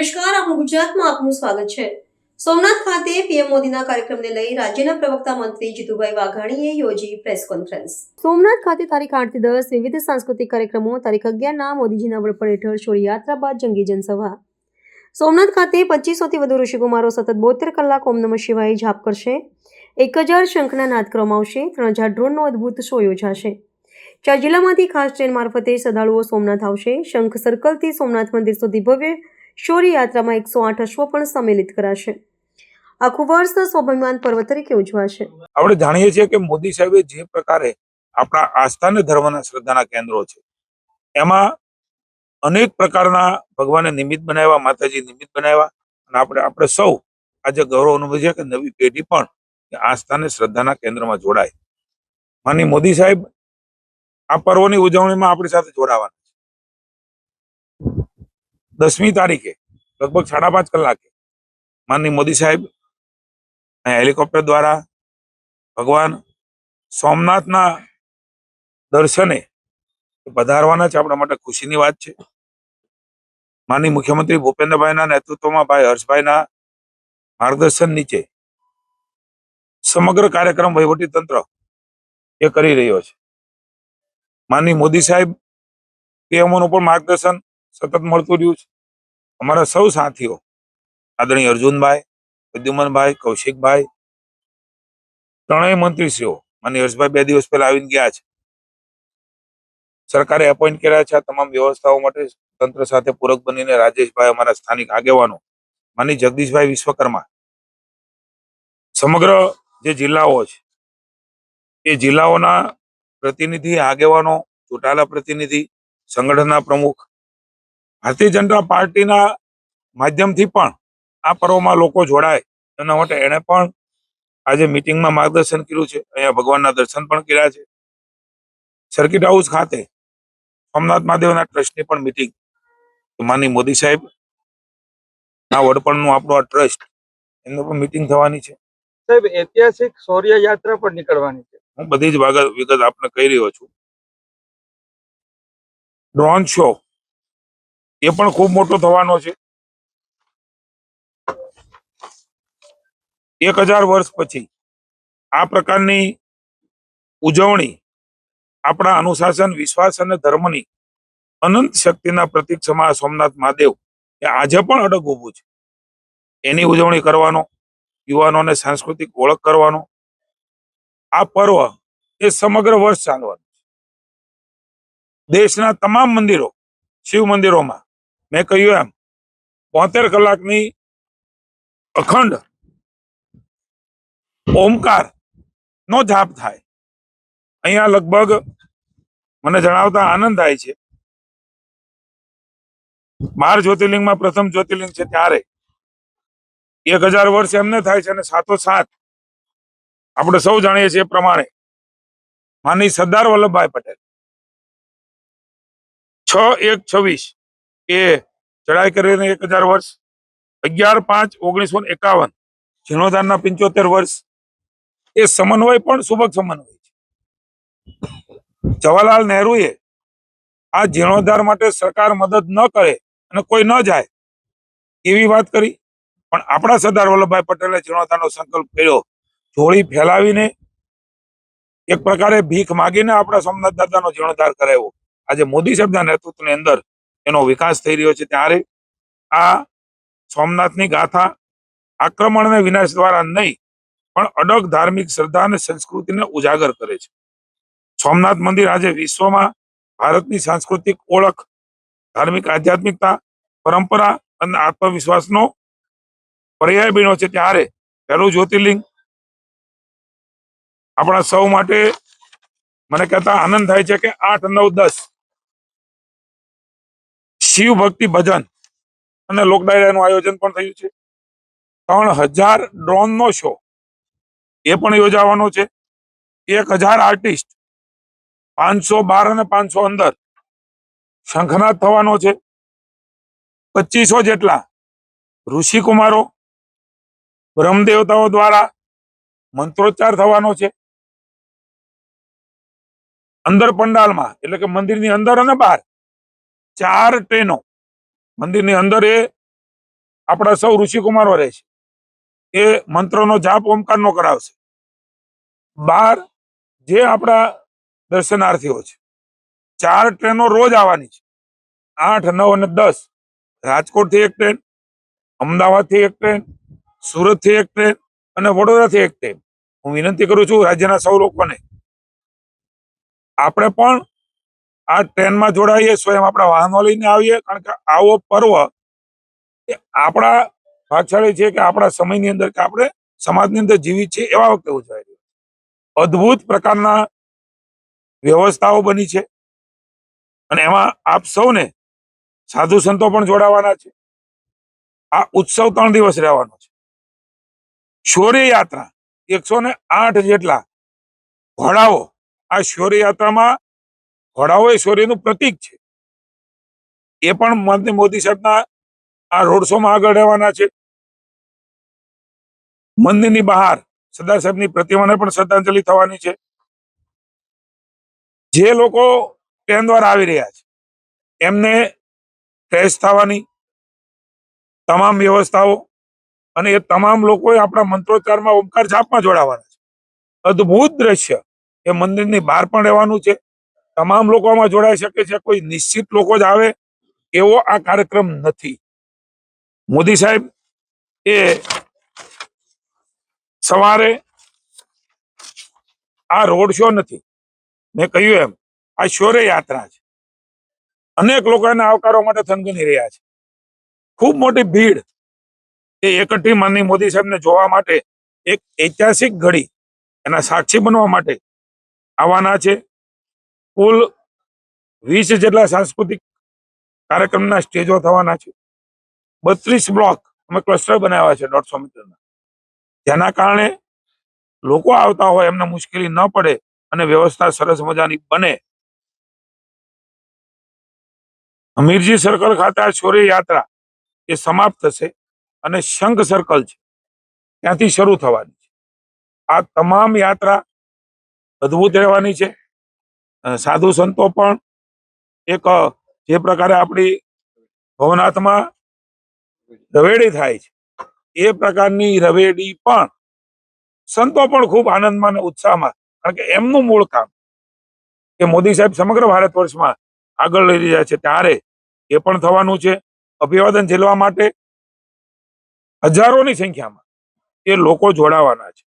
નમસ્કાર, આપણું ગુજરાતમાં આપનું સ્વાગત છે. સોમનાથ ખાતે પીએમ મોદીના કાર્યક્રમને લઈ રાજ્યના પ્રવક્તા મંત્રી જીતુભાઈ વાઘાણીએ યોજી પ્રેસ કોન્ફરન્સ. સોમનાથ ખાતે તારીખ 8 થી 10 વિવિધ સાંસ્કૃતિક કાર્યક્રમો, તારીખ 11 મોદીજીના વડપણ હેઠળ શોરી યાત્રા બાદ જંગી જનસભા. સોમનાથ ખાતે 2500થી વધુ ઋષિકુમારો સતત 72 કલાક ઓમ નમઃ શિવાય જાપ કરશે. 1000 શંખના નાદ કરવામાં આવશે. 3000 ડ્રોનનો અદ્ભુત શો યોજાશે. 4 જિલ્લામાંથી ખાસ ટ્રેન મારફતે શ્રદ્ધાળુઓ સોમનાથ આવશે. શંખ સર્કલથી સોમનાથ મંદિર સુધી ભવ્ય શૌર્ય યાત્રામાં 108 અશ્વો પણ સંમેલિત કરાશે. આખું વર્ષ સ્વાભિમાન પર્વ તરીકે ઉજવાશે. આપણે જાણીએ છીએ કે મોદી સાહેબે જે પ્રકારે આપણા આસ્થા અને ધર્મના શ્રદ્ધાના કેન્દ્રો છે એમાં અનેક પ્રકારના ભગવાને નિમિત્ત બનાવ્યા, માતાજી નિમિત્ત બનાવ્યા અને આપણે સૌ આજે ગૌરવ અનુભવીએ કે નવી પેઢી પણ આસ્થા અને શ્રદ્ધાના કેન્દ્રમાં જોડાય. માનનીય મોદી સાહેબ આ પર્વની ઉજવણીમાં આપણી સાથે જોડાવાના છે. 10મી તારીખે લગભગ 5:30 કલાકે માનનીય મોદી સાહેબ હેલિકોપ્ટર દ્વારા ભગવાન સોમનાથના દર્શને પધારવાના છે. આપણા માટે ખુશીની વાત છે. માનનીય મુખ્યમંત્રી ભૂપેન્દ્રભાઈના નેતૃત્વમાં ભાઈ હર્ષભાઈના માર્ગદર્શન નીચે સમગ્ર કાર્યક્રમ વહીવટી તંત્ર એ કરી રહ્યો છે. માનનીય મોદી સાહેબ પીએમઓનું પણ માર્ગદર્શન સતત મળતું રહ્યું છે. અમારા સૌ સાથીઓ આદરણીય અર્જુનભાઈ, પ્રદ્યુમનભાઈ, કૌશિકભાઈ, ત્રણેય મંત્રીશ્રીઓ માનનીય હર્ષભાઈ 2 દિવસ પહેલા આવીને ગયા છે. સરકારે એપોઇન્ટ કર્યા છે આ તમામ વ્યવસ્થાઓ માટે. તંત્ર સાથે પૂરક બનીને રાજેશભાઈ, અમારા સ્થાનિક આગેવાનો, માનનીય જગદીશભાઈ વિશ્વકર્મા, સમગ્ર જે જિલ્લાઓ છે એ જિલ્લાઓના પ્રતિનિધિ, આગેવાનો, ચૂંટાયેલા પ્રતિનિધિ, સંગઠનના પ્રમુખ, ભારતીય જનતા પાર્ટીના માધ્યમથી પણ આ પર્વમાં લોકો જોડાય એના માટે એણે પણ આજે મિટિંગમાં માર્ગદર્શન કર્યું છે. અહીંયા ભગવાનના દર્શન પણ કર્યા છે. સર્કિટ હાઉસ ખાતે સોમનાથ મહાદેવના ટ્રસ્ટની પણ મિટિંગ માનનીય મોદી સાહેબ ના વડપણનું આપણું આ ટ્રસ્ટ એમનું પણ મિટિંગ થવાની છે. સાહેબ, ઐતિહાસિક શૌર્ય યાત્રા પણ નીકળવાની છે. હું બધી જ વિગત આપને કહી રહ્યો છું. ડ્રોન શો એ પણ ખૂબ મોટો થવાનો છે. 1000 વર્ષ પછી આ પ્રકારની ઉજવણી આપણા અનુશાસન, વિશ્વાસ અને ધર્મની અનંત શક્તિના પ્રતીક સમા સોમનાથ મહાદેવ એ આજે પણ અડગ ઊભું છે. એની ઉજવણી કરવાનો, યુવાનોને સાંસ્કૃતિક ઓળખ કરવાનો આ પર્વ એ સમગ્ર વર્ષ ચાલવાનું છે. દેશના તમામ મંદિરો, શિવ મંદિરોમાં મેં કહ્યું એમ 72 કલાકની અખંડ ઓમકાર નો જાપ થાય. અહીંયા લગભગ મને જણાવતા આનંદ થાય છે 12 જ્યોતિર્લિંગમાં પ્રથમ જ્યોતિર્લિંગ છે ત્યારે 1000 વર્ષ એમને થાય છે અને સાથોસાથ આપણે સૌ જાણીએ છીએ એ પ્રમાણે માનનીય સરદાર વલ્લભભાઈ પટેલ 6/1/26 એ ચડાઈ કરીને 1000 વર્ષ, 11/5/1951 જીર્ણોદ્ધારના 75 વર્ષ. એ સમન્વય પણ સુબક સમન્વય છે. જવાહરલાલ નહેરુએ આ જીર્ણોદ્ધાર માટે સરકાર મદદ ન કરે અને કોઈ ન જાય એવી વાત કરી, પણ આપણા સરદાર વલ્લભભાઈ પટેલે જીર્ણોદ્ધારનો સંકલ્પ કર્યો. જોડી ફેલાવીને એક પ્રકારે ભીખ માગીને આપણા સોમનાથ દાદાનો જીર્ણોદ્ધાર કરાવ્યો. આજે મોદી સાહેબના નેતૃત્વની અંદર એનો વિકાસ થઈ રહ્યો છે. ત્યારે આ સોમનાથની ગાથા આક્રમણ અને વિનાશ દ્વારા નહીં પણ અડગ ધાર્મિક શ્રદ્ધા અને સંસ્કૃતિને ઉજાગર કરે છે. સોમનાથ મંદિર આજે વિશ્વમાં ભારતની સાંસ્કૃતિક ઓળખ, ધાર્મિક આધ્યાત્મિકતા, પરંપરા અને આત્મવિશ્વાસનો પર્યાય બન્યો છે. ત્યારે પહેલું જ્યોતિર્લિંગ આપણા સૌ માટે મને કહેતા આનંદ થાય છે કે 8, 9, 10 શિવ ભક્તિ ભજન અને લોક ડાયરાનું આયોજન પણ થયું છે. 3000 ડ્રોનનો શો એ પણ યોજાવાનો છે. 1000 આર્ટિસ્ટ, 500 બહાર અને 500 અંદર શંખનાદ થવાનો છે. 2500 જેટલા ઋષિકુમારો, બ્રહ્મદેવતાઓ દ્વારા મંત્રોચ્ચાર થવાનો છે. અંદર પંડાલમાં એટલે કે મંદિરની અંદર અને બહાર 4 ટ્રેનો મંદિરની અંદર એ આપણા સૌ ઋષિકુમારો રહેશે, એ મંત્રનો જાપ ઓમકારનો કરાવશે. 12 જે આપણા દર્શનાર્થીઓ છે, 4 ટ્રેનો રોજ આવવાની છે, 8, 9 અને 10. રાજકોટથી એક ટ્રેન, અમદાવાદથી એક ટ્રેન, સુરતથી એક ટ્રેન અને વડોદરાથી એક ટ્રેન. હું વિનંતી કરું છું રાજ્યના સૌ લોકોને, આપણે પણ આ ટ્રેનમાં જોડાઈએ, સ્વયં આપણા વાહનો લઈને આવીએ, કારણ કે આવો પર્વ એ આપણા ભાગશાળી છે કે આપણા સમયની અંદર કે આપણે સમાજની અંદર જીવિત છે એવા વખતે ઉજવાય રહ્યો છે. અદ્ભુત પ્રકારના વ્યવસ્થાઓ બની છે અને એમાં આપ સૌને સાધુ સંતો પણ જોડાવાના છે. આ ઉત્સવ 3 દિવસ રહેવાનો છે. શૌર્ય યાત્રા 108 જેટલા ઘોડાઓ, આ શૌર્ય યાત્રામાં ઘોડાઓ એ શૌર્યનું પ્રતીક છે. એ પણ માનનીય મોદી સાહેબના આ રોડ શોમાં આગળ રહેવાના છે. મંદિરની બહાર સરદાર સાહેબની પ્રતિમાને પણ શ્રદ્ધાંજલિ થવાની છે. જે લોકો ટ્રેન દ્વારા આવી રહ્યા છે એમને ફ્રેશ થવાની તમામ વ્યવસ્થાઓ અને એ તમામ લોકોએ આપણા મંત્રોચ્ચારમાં ઓમકાર જાપમાં જોડાવાના છે. અદ્ભુત દ્રશ્ય એ મંદિરની બહાર પણ રહેવાનું છે. તમામ લોકો આમાં જોડાઈ શકે છે, કોઈ નિશ્ચિત લોકો જ આવે એવો આ કાર્યક્રમ નથી. મોદી સાહેબ એ સવારે આ રોડ શો નથી, મેં કહ્યું એમ આ શૌર્ય યાત્રા છે. અનેક લોકો એને આવકારવા માટે થનગની રહ્યા છે. ખૂબ મોટી ભીડ એ એકઠી માનનીય મોદી સાહેબને જોવા માટે, એક ઐતિહાસિક ઘડી એના સાક્ષી બનવા માટે આવવાના છે. કુલ 20 જેટલા સાંસ્કૃતિક કાર્યક્રમના સ્ટેજો થવાના છે. 32 બ્લોક અમે ક્લસ્ટર બનાવ્યા છે 150 મીટરના, જેના કારણે લોકો આવતા હોય એમને મુશ્કેલી ન પડે અને વ્યવસ્થા સરસ મજાની બને. અમીરજી સર્કલ ખાતે આ શૌર્ય યાત્રા એ સમાપ્ત થશે અને શંખ સર્કલ છે ત્યાંથી શરૂ થવાની છે. આ તમામ યાત્રા અદ્ભુત રહેવાની છે. સાધુ સંતો પણ એક જે પ્રકારે આપણી ભવનાથમાં રવેડી થાય છે એ પ્રકારની રવેડી પણ સંતો પણ ખૂબ આનંદમાં અને ઉત્સાહમાં, કારણ કે એમનું મૂળ કામ કે મોદી સાહેબ સમગ્ર ભારત વર્ષમાં આગળ લઈ રહ્યા છે ત્યારે એ પણ થવાનું છે. અભિવાદન ઝીલવા માટે હજારોની સંખ્યામાં એ લોકો જોડાવાના છે.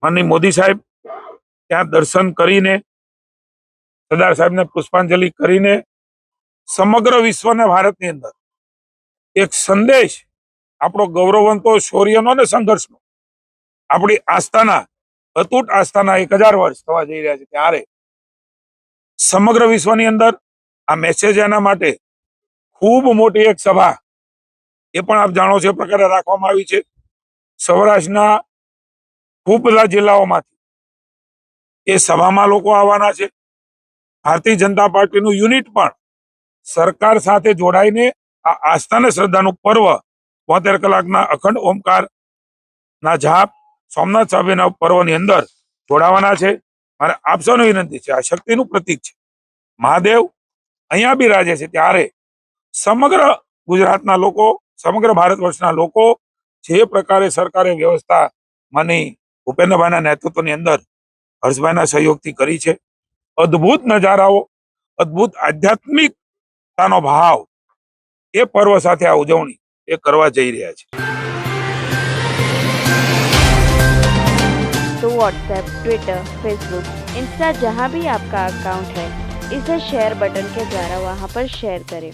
માનનીય મોદી સાહેબ ત્યાં દર્શન કરીને, સરદાર સાહેબને પુષ્પાંજલિ કરીને સમગ્ર વિશ્વને ભારતની અંદર એક સંદેશ આપણો ગૌરવવંતો શૌર્યનો અને સંઘર્ષનો, આપણી આસ્થાના અતૂટ આસ્થાના 1000 વર્ષ થવા જઈ રહ્યા છે ત્યારે સમગ્ર વિશ્વની અંદર આ મેસેજ એના માટે ખૂબ મોટી એક સભા એ પણ આપ જાણો છો એ પ્રકારે રાખવામાં આવી છે. સૌરાષ્ટ્રના ખૂબ બધા જિલ્લાઓમાંથી એ સભામાં લોકો આવવાના છે. ભારતીય જનતા પાર્ટીનું યુનિટ પણ સરકાર સાથે જોડાઈને આ આસ્થા અને શ્રદ્ધાનું પર્વ 72 કલાકના અખંડ ઓમકાર ના જાપ સોમનાથ સાહેબના પર્વની અંદર જોડાવાના છે. મારે આપ સૌને વિનંતી છે, આ શક્તિનું પ્રતીક છે. મહાદેવ અહીંયા બી રાજે છે ત્યારે સમગ્ર ગુજરાતના લોકો, સમગ્ર ભારત વર્ષના લોકો જે પ્રકારે સરકારે વ્યવસ્થા માની ભૂપેન્દ્રભાઈના નેતૃત્વની અંદર હર્ષભાઈના સહયોગથી કરી છે, અદ્ભુત નજારાઓ, અદ્ભુત આધ્યાત્મિકતાનો ભાવ એ પર્વ સાથે આ ઉજવણી એ કરવા જઈ રહ્યા છે. तो व्हाट्सएप, ट्विटर, फेसबुक, इंस्टा जहाँ भी आपका अकाउंट है, इसे शेयर बटन के द्वारा वहाँ पर शेयर करें